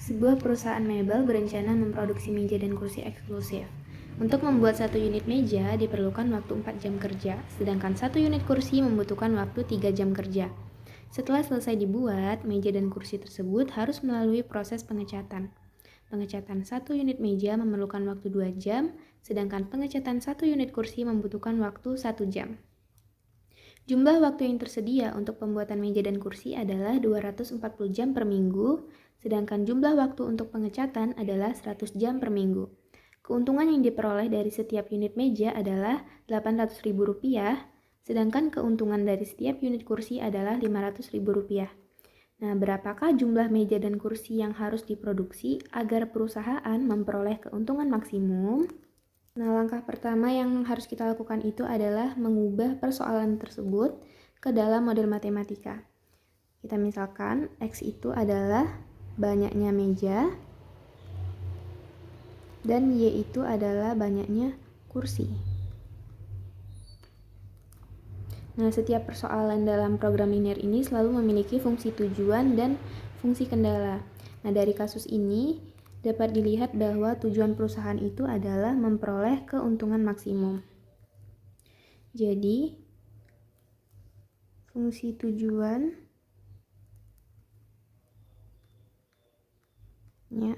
Sebuah perusahaan mebel berencana memproduksi meja dan kursi eksklusif. Untuk membuat satu unit meja diperlukan waktu 4 jam kerja, sedangkan satu unit kursi membutuhkan waktu 3 jam kerja. Setelah selesai dibuat, meja dan kursi tersebut harus melalui proses pengecatan. Pengecatan satu unit meja memerlukan waktu 2 jam, sedangkan pengecatan satu unit kursi membutuhkan waktu 1 jam. Jumlah waktu yang tersedia untuk pembuatan meja dan kursi adalah 240 jam per minggu, sedangkan jumlah waktu untuk pengecatan adalah 100 jam per minggu. Keuntungan yang diperoleh dari setiap unit meja adalah Rp800.000, sedangkan keuntungan dari setiap unit kursi adalah Rp500.000. Nah, berapakah jumlah meja dan kursi yang harus diproduksi agar perusahaan memperoleh keuntungan maksimum? Nah, langkah pertama yang harus kita lakukan itu adalah mengubah persoalan tersebut ke dalam model matematika. Kita misalkan X itu adalah banyaknya meja dan Y itu adalah banyaknya kursi. Nah, setiap persoalan dalam program linear ini selalu memiliki fungsi tujuan dan fungsi kendala. Nah, dari kasus ini dapat dilihat bahwa tujuan perusahaan itu adalah memperoleh keuntungan maksimum. Jadi, fungsi tujuannya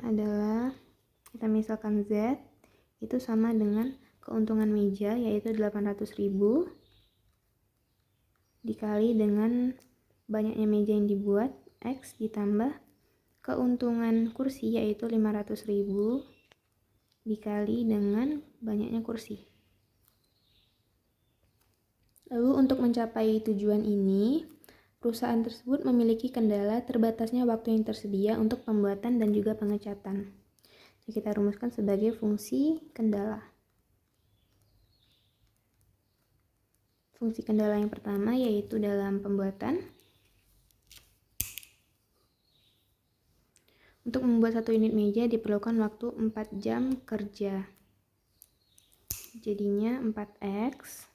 adalah, kita misalkan Z itu sama dengan keuntungan meja yaitu 800.000 dikali dengan banyaknya meja yang dibuat, X ditambah keuntungan kursi yaitu 500.000 dikali dengan banyaknya kursi. Lalu untuk mencapai tujuan ini, perusahaan tersebut memiliki kendala terbatasnya waktu yang tersedia untuk pembuatan dan juga pengecatan. Jadi kita rumuskan sebagai fungsi kendala. Fungsi kendala yang pertama yaitu dalam pembuatan. Untuk membuat satu unit meja diperlukan waktu 4 jam kerja. Jadinya 4X,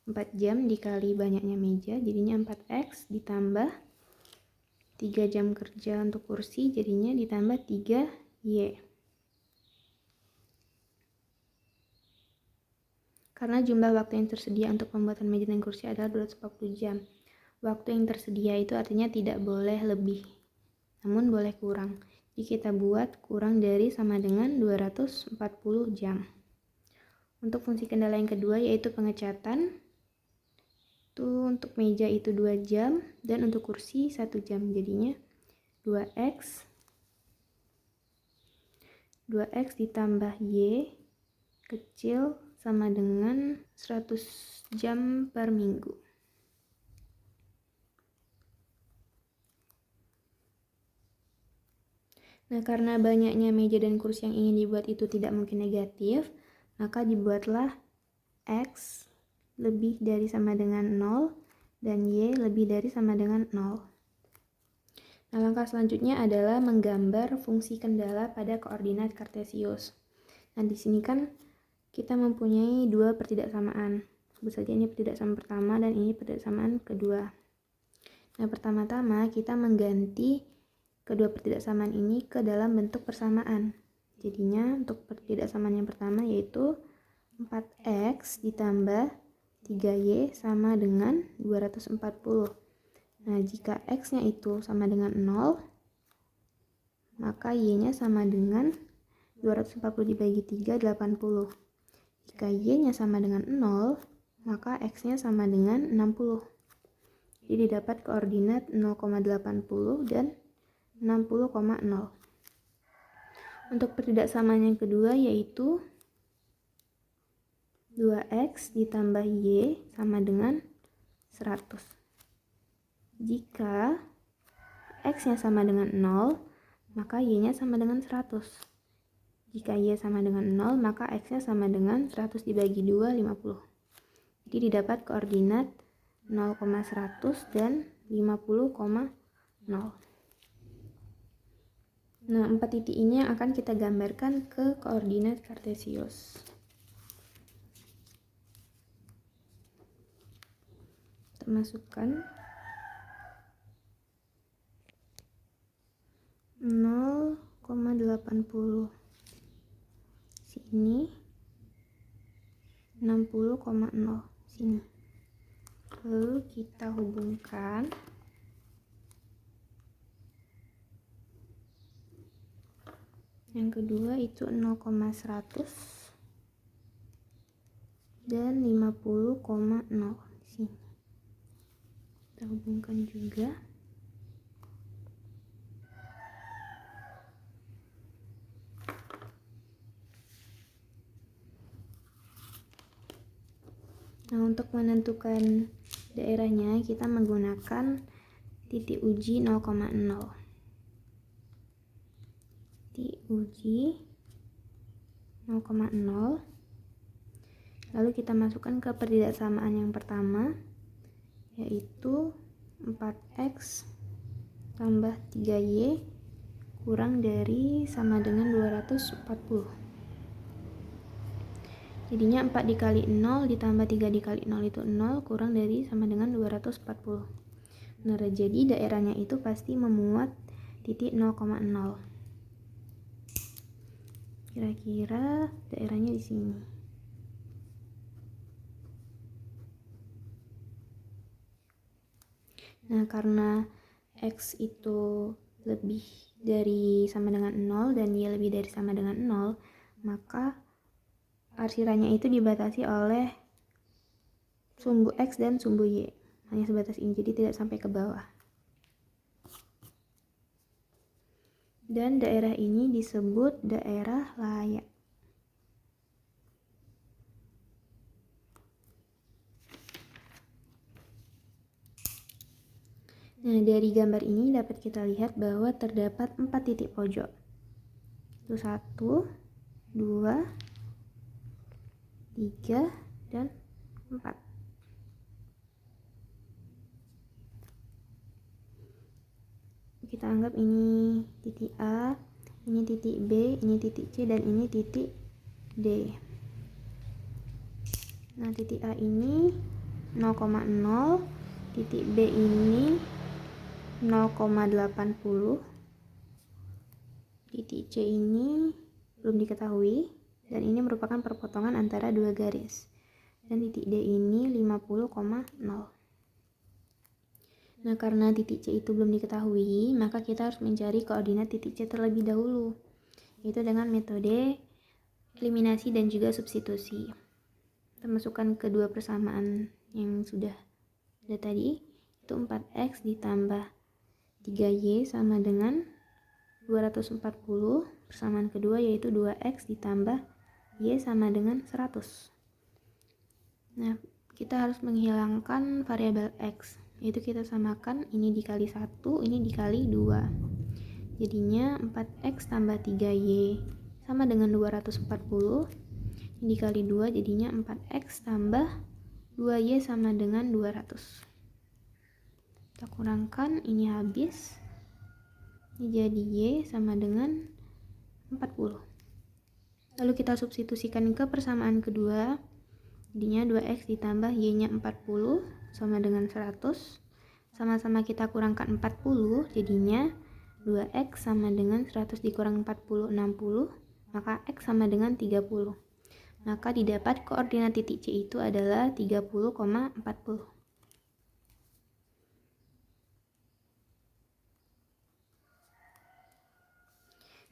4 jam dikali banyaknya meja, jadinya 4X ditambah 3 jam kerja untuk kursi, jadinya ditambah 3Y. Karena jumlah waktu yang tersedia untuk pembuatan meja dan kursi adalah 240 jam. Waktu yang tersedia itu artinya tidak boleh lebih, namun boleh kurang. Jika kita buat kurang dari sama dengan 240 jam. Untuk fungsi kendala yang kedua yaitu pengecatan. Untuk meja itu 2 jam dan untuk kursi 1 jam. Jadinya 2X ditambah Y kecil sama dengan 100 jam per minggu. Nah, karena banyaknya meja dan kursi yang ingin dibuat itu tidak mungkin negatif, maka dibuatlah X lebih dari sama dengan 0 dan Y lebih dari sama dengan 0. Nah, langkah selanjutnya adalah menggambar fungsi kendala pada koordinat kartesius. Nah, di sini kan kita mempunyai dua pertidaksamaan. Sebut saja ini pertidaksamaan pertama dan ini pertidaksamaan kedua. Nah, pertama-tama kita mengganti kedua pertidaksamaan ini ke dalam bentuk persamaan. Jadinya untuk pertidaksamaan yang pertama yaitu 4X ditambah 3Y sama dengan 240. Nah, jika X-nya itu sama dengan 0, maka Y-nya sama dengan 240 dibagi 3, 80. Jika Y-nya sama dengan 0, maka X-nya sama dengan 60. Jadi dapat koordinat 0,80 dan 60,0. Untuk pertidaksamaan yang kedua yaitu 2X ditambah Y sama dengan 100. Jika X-nya sama dengan 0, maka Y-nya sama dengan 100. Jika Y sama dengan 0, maka X-nya sama dengan 100 dibagi 2, 50. Jadi didapat koordinat 0,100 dan 50,0. Nah, 4 titik ini yang akan kita gambarkan ke koordinat kartesius. Kita masukkan 0, 80. Sini 60,0 sini. Lalu kita hubungkan. Yang kedua itu 0,100 dan 50,0 sini. Kita hubungkan juga. Nah, untuk menentukan daerahnya kita menggunakan titik uji 0,0. Titik uji 0,0. Lalu kita masukkan ke pertidaksamaan yang pertama, yaitu 4x tambah 3y kurang dari sama dengan 240. Jadinya 4 dikali 0 ditambah 3 dikali 0 itu 0 kurang dari sama dengan 240. Nah, jadi daerahnya itu pasti memuat titik 0,0. Kira-kira daerahnya di sini. Nah, karena x itu lebih dari sama dengan 0 dan y lebih dari sama dengan 0, maka arsirannya itu dibatasi oleh sumbu x dan sumbu y. Hanya sebatas ini, jadi tidak sampai ke bawah. Dan daerah ini disebut daerah layak. Nah, dari gambar ini dapat kita lihat bahwa terdapat 4 titik pojok. Itu 1, 2, 3, dan 4. Kita anggap ini titik A, ini titik B, ini titik C, dan ini titik D. Nah, titik A ini 0,0, titik B ini 0,80, titik C ini belum diketahui, dan ini merupakan perpotongan antara dua garis. Dan titik D ini 50,0. Nah, karena titik C itu belum diketahui, maka kita harus mencari koordinat titik C terlebih dahulu, yaitu dengan metode eliminasi dan juga substitusi. Kita masukkan kedua persamaan yang sudah ada tadi, itu 4x ditambah 3y sama dengan 240. Persamaan kedua yaitu 2x ditambah y sama dengan 100. Nah, kita harus menghilangkan variabel x, yaitu kita samakan ini dikali 1, ini dikali 2. Jadinya 4x tambah 3y sama dengan 240. Ini dikali 2 jadinya 4x tambah 2y sama dengan 200. Kita kurangkan, ini habis. Ini jadi y sama dengan 40. Lalu kita substitusikan ke persamaan kedua. Jadinya 2x ditambah y-nya 40 sama dengan 100. Sama-sama kita kurangkan 40, jadinya 2x sama dengan 100 dikurang 40, 60. Maka x sama dengan 30. Maka didapat koordinat titik C itu adalah 30,40.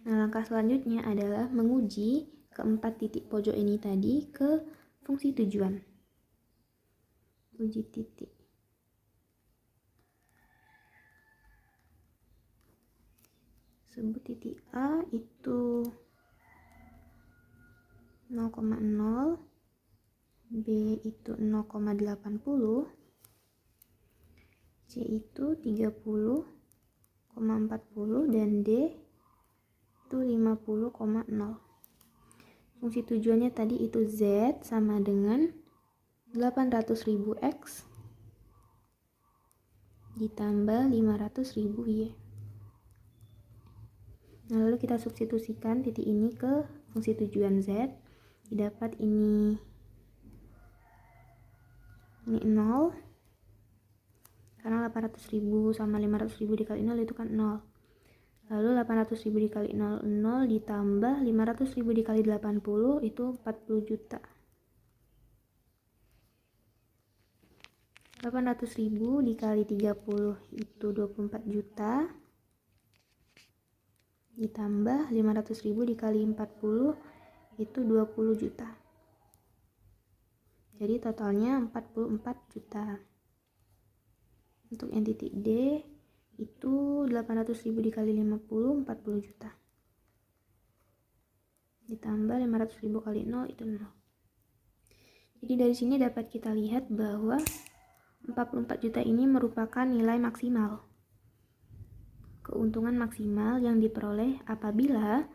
Nah, langkah selanjutnya adalah menguji keempat titik pojok ini tadi ke fungsi tujuan. Uji titik. Sebut titik A itu 0,0, B itu 0,80, C itu 30,40, dan D itu 50,0. Fungsi tujuannya tadi itu Z sama dengan 800.000 X ditambah 500.000 Y. Nah, lalu kita substitusikan titik ini ke fungsi tujuan Z. Didapat ini 0, karena 800.000 sama 500.000 dikali 0 itu kan 0. Lalu 800.000 dikali 00 ditambah 500.000 dikali 80 itu 40 juta. 800.000 dikali 30 itu 24 juta. Ditambah 500.000 dikali 40 itu 20 juta. Jadi totalnya 44 juta. Untuk entity D itu 800.000 dikali 50 40 juta. Ditambah 500.000 kali 0 itu 0. Jadi dari sini dapat kita lihat bahwa 44 juta ini merupakan nilai maksimal. Keuntungan maksimal yang diperoleh apabila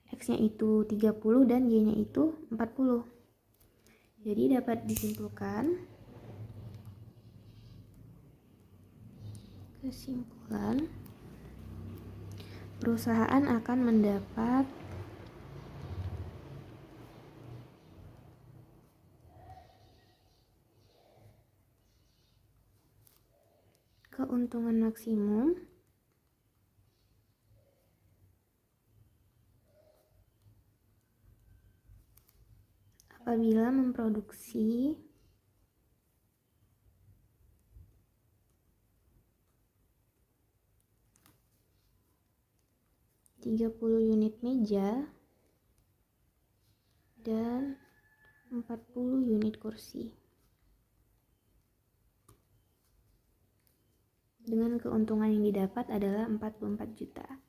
X-nya itu 30 dan Y-nya itu 40. Jadi dapat disimpulkan, kesimpulan, perusahaan akan mendapat keuntungan maksimum apabila memproduksi 30 unit meja dan 40 unit kursi. Dengan keuntungan yang didapat adalah 44 juta.